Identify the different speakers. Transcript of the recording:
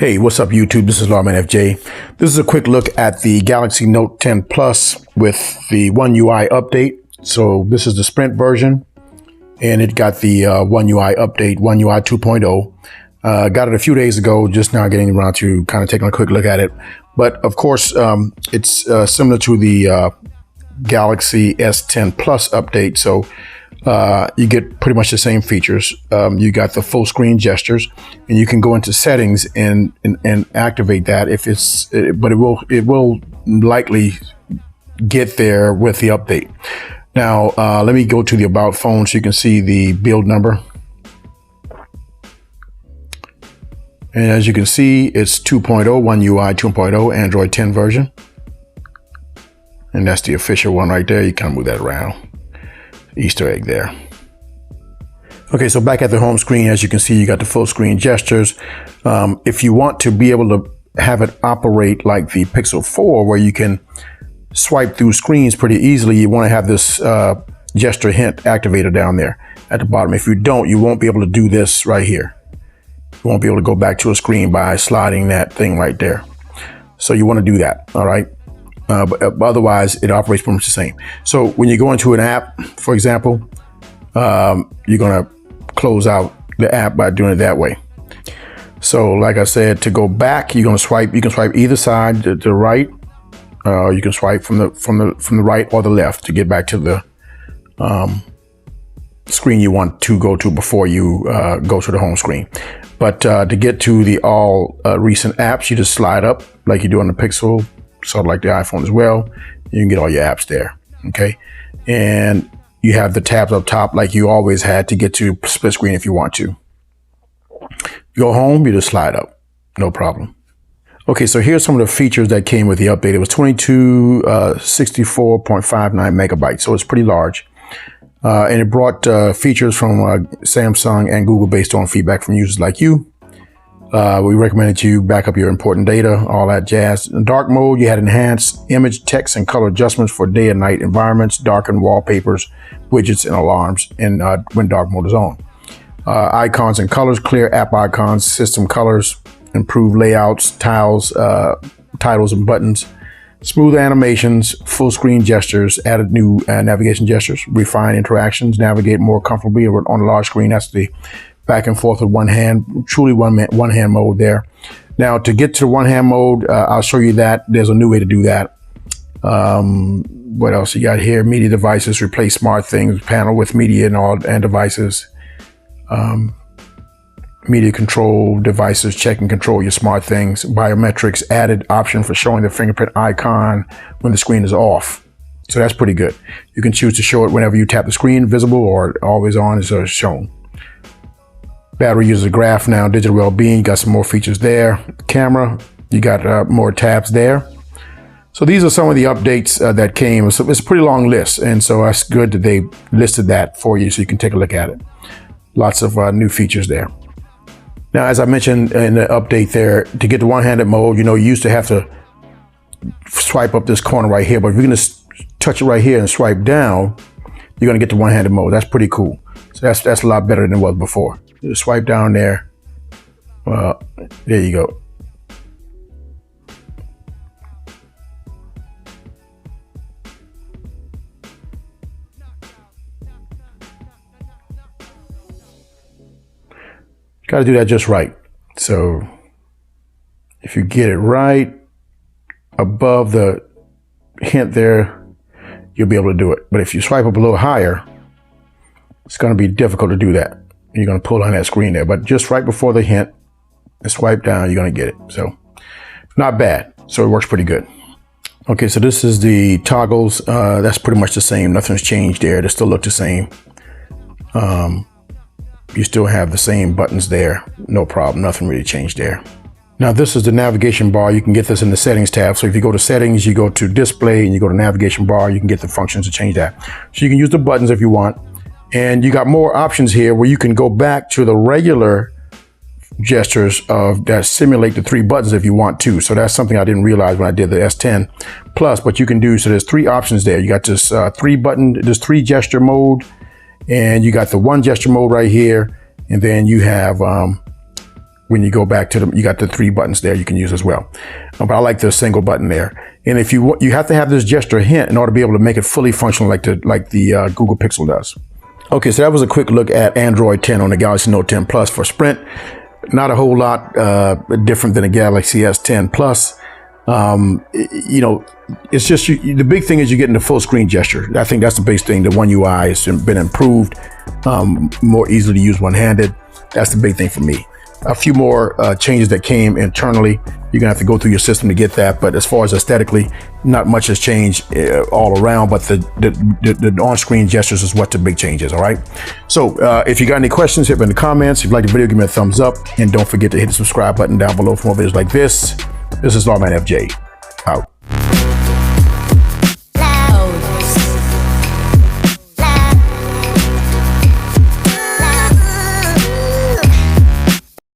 Speaker 1: Hey, what's up YouTube? This is Lawman FJ. This is a quick look at the Galaxy Note 10 Plus with the One UI update. So this is the Sprint version, and it got the One UI update, One UI 2.0. Got it a few days ago, just now getting around to kind of taking a quick look at it. But of course, it's similar to the Galaxy S10 Plus update. So you get pretty much the same features. You got the full screen gestures, and you can go into settings and activate that but it will likely get there with the update. Now, let me go to the About phone so you can see the build number. And as you can see, it's 2.0, One UI 2.0, Android 10 version. And that's the official one right there. You can move that around. Easter egg there. Okay, so back at the home screen, as you can see, you got the full screen gestures. If you want to be able to have it operate like the Pixel 4, where you can swipe through screens pretty easily, you want to have this gesture hint activated down there at the bottom. If you don't, you won't be able to do this right here. You won't be able to go back to a screen by sliding that thing right there. So you want to do that, all right? But otherwise, it operates pretty much the same. So when you go into an app, for example, you're going to close out the app by doing it that way. So like I said, to go back, you're going to swipe. You can swipe either side to the right. You can swipe from the right or the left to get back to the screen you want to go to before you go to the home screen. But to get to the all recent apps, you just slide up like you do on the Pixel, sort of like the iPhone as well. You can get all your apps there, okay? And you have the tabs up top like you always had to get to split screen if you want to. You go home, you just slide up, no problem. Okay, so here's some of the features that came with the update. It was 64.59 megabytes, so it's pretty large. And it brought features from Samsung and Google based on feedback from users like you. We recommended you back up your important data, all that jazz. In dark mode, you had enhanced image, text, and color adjustments for day and night environments, darkened wallpapers, widgets, and alarms when dark mode is on. Icons and colors, clear app icons, system colors, improved layouts, titles and buttons, smooth animations, full screen gestures, added new navigation gestures, refined interactions, navigate more comfortably on a large screen. That's the back and forth with one hand, truly one hand mode there. Now to get to one hand mode, I'll show you that. There's a new way to do that. What else you got here? Media devices, replace smart things, panel with media and devices. Media control devices, check and control your smart things. Biometrics, added option for showing the fingerprint icon when the screen is off. So that's pretty good. You can choose to show it whenever you tap the screen, visible or always on is shown. Battery user graph now, digital well-being, you got some more features there. Camera, you got more tabs there. So these are some of the updates that came. So it's a pretty long list, and so that's good that they listed that for you so you can take a look at it. Lots of new features there. Now, as I mentioned in the update there, to get the one-handed mode, you used to have to swipe up this corner right here, but if you're gonna touch it right here and swipe down, you're gonna get the one-handed mode. That's pretty cool. So that's a lot better than it was before. Just swipe down there. Well, there you go. Got to do that just right. So if you get it right above the hint there, you'll be able to do it. But if you swipe up a little higher, it's going to be difficult to do that. You're going to pull on that screen there, but just right before the hint and swipe down, you're going to get it. So not bad. So it works pretty good. Okay, so this is the toggles. That's pretty much the same. Nothing's changed there. They still look the same. You still have the same buttons there. No problem. Nothing really changed there. Now this is the navigation bar. You can get this in the settings tab. So if you go to settings, you go to display and you go to navigation bar, you can get the functions to change that. So you can use the buttons if you want. And you got more options here where you can go back to the regular gestures that simulate the three buttons if you want to. So that's something I didn't realize when I did the S10 Plus, but you can do. So there's three options there. You got this three gesture mode, and you got the one gesture mode right here. And then you have when you go back to them, you got the 3 buttons there you can use as well. But I like the single button there. And if you have to have this gesture hint in order to be able to make it fully functional like the Google Pixel does. Okay, so that was a quick look at Android 10 on the Galaxy Note 10 Plus for Sprint. Not a whole lot different than the Galaxy S10 Plus. You know, it's just the big thing is you're getting the full screen gesture. I think that's the big thing. The One UI has been improved, more easily to use one-handed. That's the big thing for me. A few more changes that came internally. You're gonna have to go through your system to get that. But as far as aesthetically, not much has changed all around. But the on-screen gestures is what the big change is. All right. So if you got any questions, hit me in the comments. If you like the video, give me a thumbs up, and don't forget to hit the subscribe button down below for more videos like this. This is Lawman FJ out.